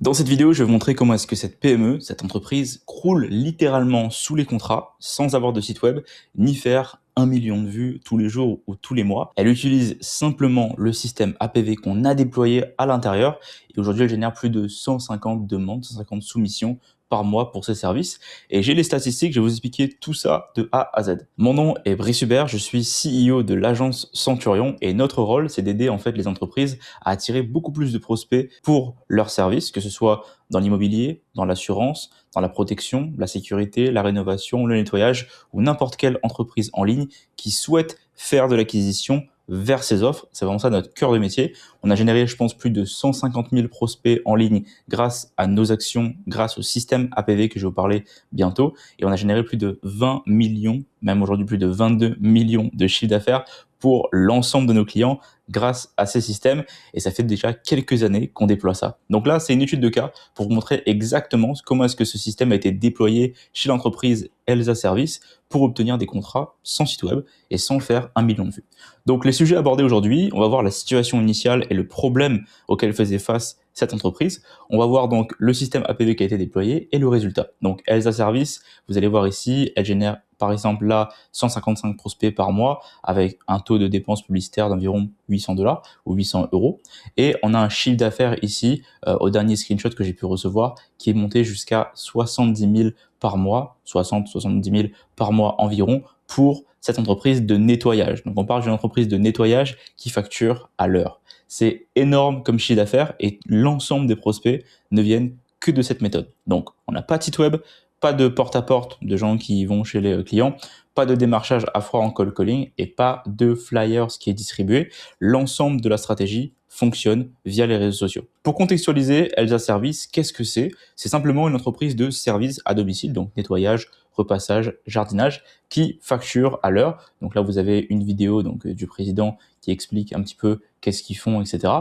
Dans cette vidéo, je vais vous montrer comment est-ce que cette PME, cette entreprise, croule littéralement sous les contrats, sans avoir de site web, ni faire 1 million de vues tous les jours ou tous les mois. Elle utilise simplement le système APV qu'on a déployé à l'intérieur et aujourd'hui, elle génère plus de 150 demandes, 150 soumissions par mois pour ses services. Et j'ai les statistiques, je vais vous expliquer tout ça de A à Z. Mon nom est Brice Hubert, je suis CEO de l'agence Centurion et notre rôle, c'est d'aider en fait les entreprises à attirer beaucoup plus de prospects pour leurs services, que ce soit dans l'immobilier, dans l'assurance, dans la protection, la sécurité, la rénovation, le nettoyage ou n'importe quelle entreprise en ligne qui souhaite faire de l'acquisition vers ces offres. C'est vraiment ça notre cœur de métier. On a généré, je pense, plus de 150 000 prospects en ligne grâce à nos actions, grâce au système APV que je vais vous parler bientôt. Et on a généré plus de 20 millions, même aujourd'hui plus de 22 millions de chiffre d'affaires pour l'ensemble de nos clients grâce à ces systèmes. Et ça fait déjà quelques années qu'on déploie ça. Donc là, c'est une étude de cas pour vous montrer exactement comment est-ce que ce système a été déployé chez l'entreprise Elsa Service pour obtenir des contrats sans site web et sans faire 1 million de vues. Donc les sujets abordés aujourd'hui, on va voir la situation initiale et le problème auquel faisait face cette entreprise. On va voir donc le système APV qui a été déployé et le résultat. Donc Elsa Service, vous allez voir ici, elle génère par exemple là 155 prospects par mois avec un taux de dépenses publicitaires d'environ 800 $ ou 800 €. Et on a un chiffre d'affaires ici, au dernier screenshot que j'ai pu recevoir, qui est monté jusqu'à 70 000 par mois, 60-70 000 par mois environ pour cette entreprise de nettoyage. Donc on parle d'une entreprise de nettoyage qui facture à l'heure. C'est énorme comme chiffre d'affaires et l'ensemble des prospects ne viennent que de cette méthode. Donc on n'a pas de site web, pas de porte-à-porte de gens qui vont chez les clients, pas de démarchage à froid en cold calling et pas de flyers qui est distribué. L'ensemble de la stratégie fonctionne via les réseaux sociaux. Pour contextualiser, Elsa Service, qu'est-ce que c'est? C'est simplement une entreprise de services à domicile, donc nettoyage, repassage, jardinage, qui facture à l'heure. Donc là, vous avez une vidéo du président qui explique un petit peu qu'est-ce qu'ils font, etc.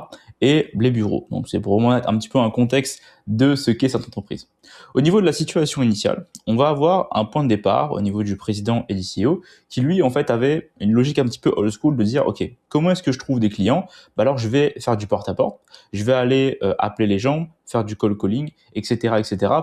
Et les bureaux. Donc c'est pour vraiment mettre un petit peu un contexte de ce qu'est cette entreprise. Au niveau de la situation initiale, on va avoir un point de départ au niveau du président et du CEO qui lui en fait avait une logique un petit peu old school de dire ok, comment est-ce que je trouve des clients? Alors je vais faire du porte-à-porte, je vais aller appeler les gens, faire du cold calling, etc.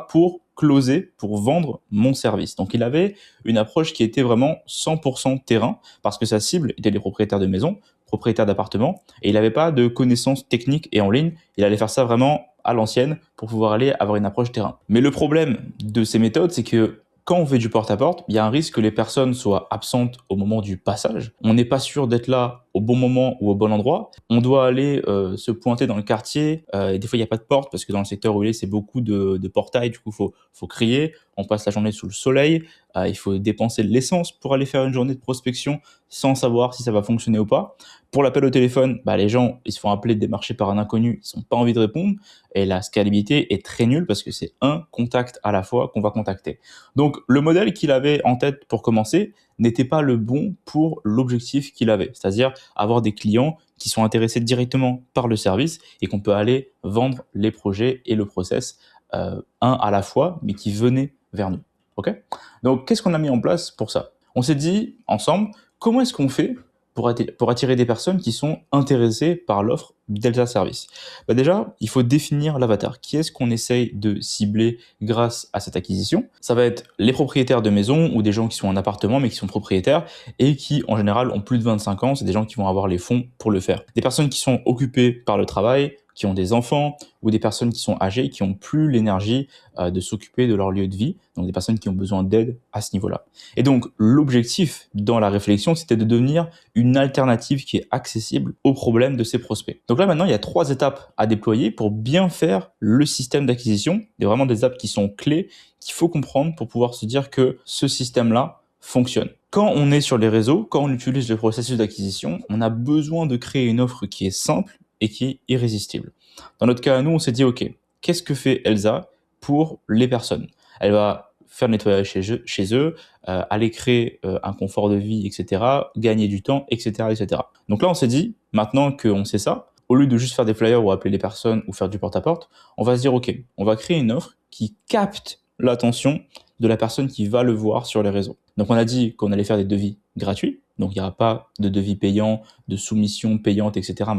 pour closer, pour vendre mon service. Donc il avait une approche qui était vraiment 100% terrain parce que sa cible était les propriétaires de maisons, propriétaires d'appartements et il n'avait pas de connaissances techniques et en ligne. Il allait faire ça vraiment à l'ancienne pour pouvoir aller avoir une approche terrain. Mais le problème de ces méthodes, c'est que quand on fait du porte-à-porte, il y a un risque que les personnes soient absentes au moment du passage. On n'est pas sûr d'être là au bon moment ou au bon endroit. On doit aller se pointer dans le quartier. Et des fois, il n'y a pas de porte parce que dans le secteur où il est, c'est beaucoup de portails. Du coup, faut crier. On passe la journée sous le soleil. Il faut dépenser de l'essence pour aller faire une journée de prospection sans savoir si ça va fonctionner ou pas. Pour l'appel au téléphone, les gens, ils se font appeler, démarcher par un inconnu. Ils n'ont pas envie de répondre. Et la scalabilité est très nulle parce que c'est un contact à la fois qu'on va contacter. Donc, le modèle qu'il avait en tête pour commencer n'était pas le bon pour l'objectif qu'il avait, c'est-à-dire avoir des clients qui sont intéressés directement par le service et qu'on peut aller vendre les projets et le process un à la fois, mais qui venaient vers nous. Ok? Donc, qu'est-ce qu'on a mis en place pour ça? On s'est dit ensemble, comment est-ce qu'on fait pour attirer des personnes qui sont intéressées par l'offre d'Elsa Service? Déjà, il faut définir l'avatar. Qui est-ce qu'on essaye de cibler grâce à cette acquisition? Ça va être les propriétaires de maisons ou des gens qui sont en appartement mais qui sont propriétaires et qui, en général, ont plus de 25 ans. C'est des gens qui vont avoir les fonds pour le faire. Des personnes qui sont occupées par le travail, qui ont des enfants ou des personnes qui sont âgées, qui n'ont plus l'énergie de s'occuper de leur lieu de vie, donc des personnes qui ont besoin d'aide à ce niveau-là. Et donc, l'objectif dans la réflexion, c'était de devenir une alternative qui est accessible aux problèmes de ces prospects. Donc là, maintenant, il y a 3 étapes à déployer pour bien faire le système d'acquisition. Il y a vraiment des étapes qui sont clés, qu'il faut comprendre pour pouvoir se dire que ce système-là fonctionne. Quand on est sur les réseaux, quand on utilise le processus d'acquisition, on a besoin de créer une offre qui est simple et qui est irrésistible. Dans notre cas, nous, on s'est dit, OK, qu'est-ce que fait Elsa pour les personnes? Elle va faire le nettoyage chez eux, aller créer un confort de vie, etc., gagner du temps, etc. Donc là, on s'est dit, maintenant qu'on sait ça, au lieu de juste faire des flyers ou appeler les personnes ou faire du porte-à-porte, on va se dire, OK, on va créer une offre qui capte l'attention de la personne qui va le voir sur les réseaux. Donc on a dit qu'on allait faire des devis gratuits, donc il n'y aura pas de devis payant, de soumission payante, etc.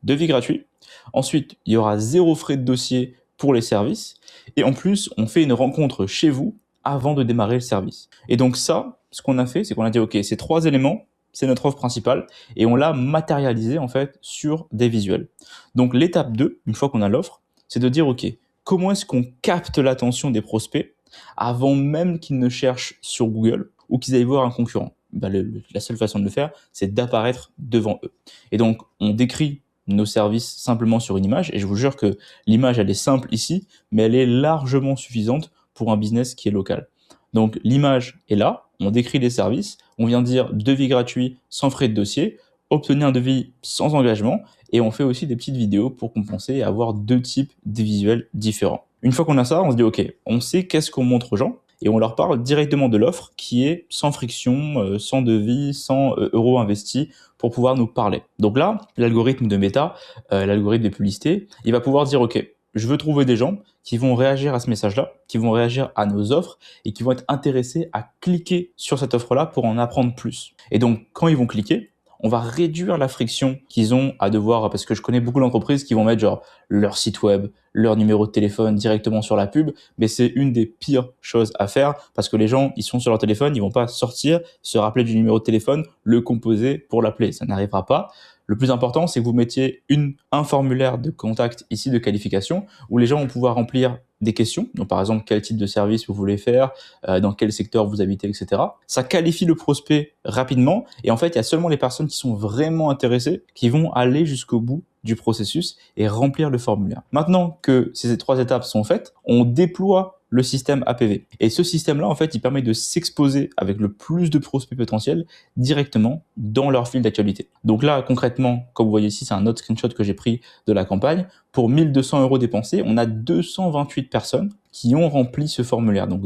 Devis gratuit. Ensuite, il y aura 0 frais de dossier pour les services. Et en plus, on fait une rencontre chez vous avant de démarrer le service. Et donc ça, ce qu'on a fait, c'est qu'on a dit, OK, ces 3 éléments, c'est notre offre principale, et on l'a matérialisé en fait sur des visuels. Donc l'étape 2, une fois qu'on a l'offre, c'est de dire, OK, comment est-ce qu'on capte l'attention des prospects avant même qu'ils ne cherchent sur Google ou qu'ils aillent voir un concurrent? La seule façon de le faire, c'est d'apparaître devant eux. Et donc, on décrit nos services simplement sur une image, et je vous jure que l'image, elle est simple ici, mais elle est largement suffisante pour un business qui est local. Donc, l'image est là, on décrit les services, on vient dire devis gratuit sans frais de dossier, obtenir un devis sans engagement, et on fait aussi des petites vidéos pour compenser et avoir 2 types de visuels différents. Une fois qu'on a ça, on se dit OK, on sait qu'est-ce qu'on montre aux gens, et on leur parle directement de l'offre qui est sans friction, sans devis, sans euros investis pour pouvoir nous parler. Donc là, l'algorithme de Meta, l'algorithme de publicité, il va pouvoir dire OK, je veux trouver des gens qui vont réagir à ce message-là, qui vont réagir à nos offres et qui vont être intéressés à cliquer sur cette offre-là pour en apprendre plus. Et donc, quand ils vont cliquer, on va réduire la friction qu'ils ont à devoir, parce que je connais beaucoup d'entreprises qui vont mettre genre leur site web, leur numéro de téléphone directement sur la pub, mais c'est une des pires choses à faire parce que les gens, ils sont sur leur téléphone, ils vont pas sortir, se rappeler du numéro de téléphone, le composer pour l'appeler. Ça n'arrivera pas. Le plus important, c'est que vous mettiez un formulaire de contact ici de qualification où les gens vont pouvoir remplir des questions. Donc, par exemple, quel type de service vous voulez faire, dans quel secteur vous habitez, etc. Ça qualifie le prospect rapidement. Et en fait, il y a seulement les personnes qui sont vraiment intéressées qui vont aller jusqu'au bout du processus et remplir le formulaire. Maintenant que ces 3 étapes sont faites, on déploie le système APV. Et ce système-là, en fait, il permet de s'exposer avec le plus de prospects potentiels directement dans leur fil d'actualité. Donc là, concrètement, comme vous voyez ici, c'est un autre screenshot que j'ai pris de la campagne. Pour 1 200 € dépensés, on a 228 personnes qui ont rempli ce formulaire. Donc,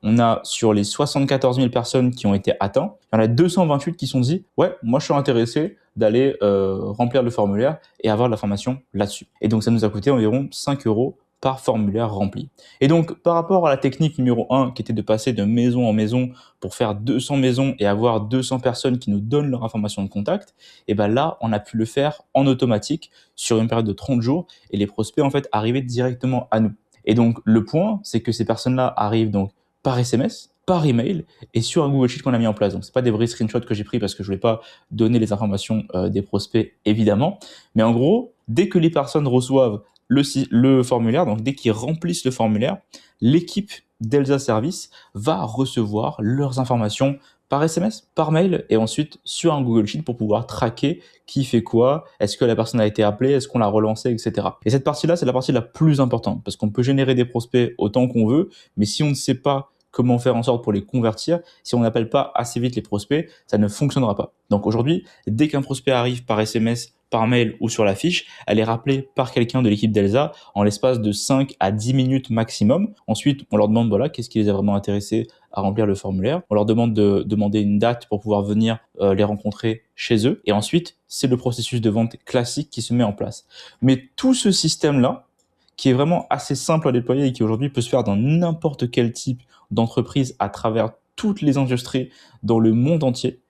on a sur les 74 000 personnes qui ont été atteintes, il y en a 228 qui sont dit « Ouais, moi je suis intéressé d'aller remplir le formulaire et avoir de l'information là-dessus. » Et donc, ça nous a coûté environ 5 € par formulaire rempli. Et donc, par rapport à la technique numéro 1, qui était de passer de maison en maison pour faire 200 maisons et avoir 200 personnes qui nous donnent leur information de contact, et ben là, on a pu le faire en automatique sur une période de 30 jours et les prospects, en fait, arrivaient directement à nous. Et donc, le point, c'est que ces personnes-là arrivent donc par SMS, par email et sur un Google Sheet qu'on a mis en place. Donc, c'est pas des vrais screenshots que j'ai pris parce que je voulais pas donner les informations des prospects, évidemment. Mais en gros, dès que les personnes reçoivent le formulaire, donc dès qu'ils remplissent le formulaire, l'équipe d'Elsa Service va recevoir leurs informations par SMS, par mail et ensuite sur un Google Sheet pour pouvoir traquer qui fait quoi, est-ce que la personne a été appelée, est-ce qu'on l'a relancée, etc. Et cette partie-là, c'est la partie la plus importante parce qu'on peut générer des prospects autant qu'on veut, mais si on ne sait pas comment faire en sorte pour les convertir, si on n'appelle pas assez vite les prospects, ça ne fonctionnera pas. Donc aujourd'hui, dès qu'un prospect arrive par SMS, par mail ou sur la fiche, elle est rappelée par quelqu'un de l'équipe d'Elsa en l'espace de 5 à 10 minutes maximum. Ensuite, on leur demande voilà, qu'est-ce qui les a vraiment intéressés à remplir le formulaire. On leur demande de demander une date pour pouvoir venir les rencontrer chez eux. Et ensuite, c'est le processus de vente classique qui se met en place. Mais tout ce système-là, qui est vraiment assez simple à déployer et qui aujourd'hui peut se faire dans n'importe quel type d'entreprise à travers toutes les industries dans le monde entier,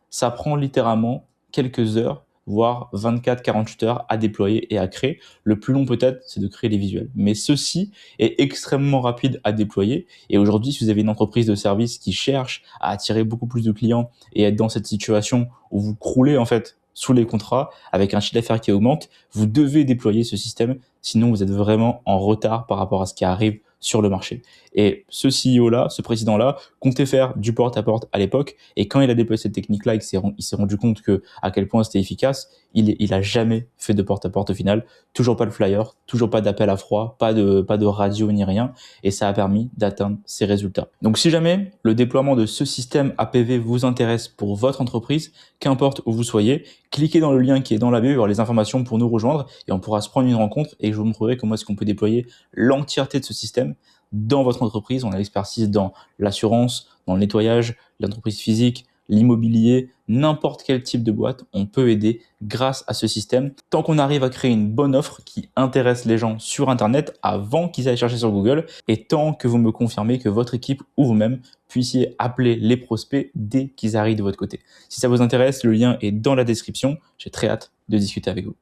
ça prend littéralement quelques heures, voire 24-48 heures à déployer et à créer. Le plus long peut-être, c'est de créer les visuels. Mais ceci est extrêmement rapide à déployer. Et aujourd'hui, si vous avez une entreprise de service qui cherche à attirer beaucoup plus de clients et être dans cette situation où vous croulez en fait sous les contrats avec un chiffre d'affaires qui augmente, vous devez déployer ce système. Sinon, vous êtes vraiment en retard par rapport à ce qui arrive sur le marché. Et ce CEO-là, ce président-là, comptait faire du porte-à-porte à l'époque. Et quand il a déployé cette technique-là et qu'il s'est rendu compte à quel point c'était efficace, il a jamais fait de porte-à-porte au final. Toujours pas de flyer, toujours pas d'appel à froid, pas de radio ni rien. Et ça a permis d'atteindre ces résultats. Donc si jamais le déploiement de ce système APV vous intéresse pour votre entreprise, qu'importe où vous soyez, cliquez dans le lien qui est dans la bio, il y aura les informations pour nous rejoindre et on pourra se prendre une rencontre et je vous montrerai comment est-ce qu'on peut déployer l'entièreté de ce système dans votre entreprise. On a l'expertise dans l'assurance, dans le nettoyage, l'entreprise physique, l'immobilier, n'importe quel type de boîte, on peut aider grâce à ce système. Tant qu'on arrive à créer une bonne offre qui intéresse les gens sur Internet avant qu'ils aillent chercher sur Google et tant que vous me confirmez que votre équipe ou vous-même puissiez appeler les prospects dès qu'ils arrivent de votre côté. Si ça vous intéresse, le lien est dans la description. J'ai très hâte de discuter avec vous.